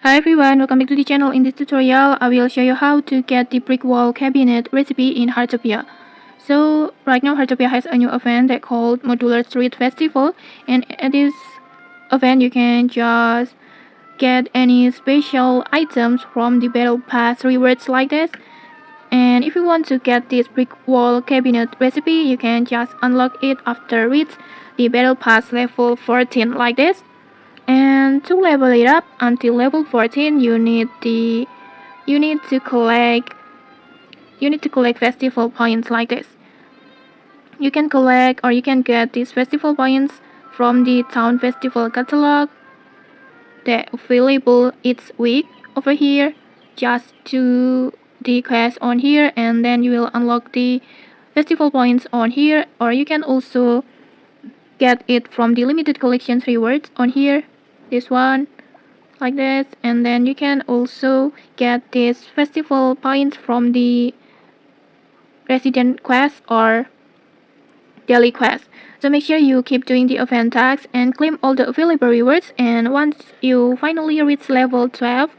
Hi everyone, welcome back to the channel. In this tutorial, I will show you how to get the brick wall cabinet recipe in Heartopia. So right now Heartopia has a new event that called Modular Street Festival, and at this event you can just get any special items from the battle pass rewards like this. And if you want to get this brick wall cabinet recipe, you can just unlock it after reach the battle pass level 14 like this. And to level it up until level 14, you need to collect festival points like this. You can collect or you can get these festival points from the town festival catalog that available each week over here. Just do the quest on here and then you will unlock the festival points on here, or you can also get it from the limited collections rewards on here, this one like this. And then you can also get these festival points from the resident quest or daily quest. So make sure you keep doing the event tasks and claim all the available rewards, and once you finally reach level 14,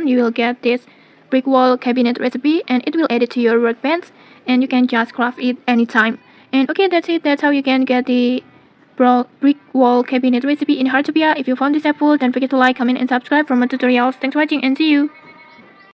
you will get this brick wall cabinet recipe and it will add it to your workbench and you can just craft it anytime. And okay, that's it. That's how you can get the brick wall cabinet recipe in Heartopia. If you found this helpful, don't forget to like, comment and subscribe for more tutorials. Thanks for watching and see you!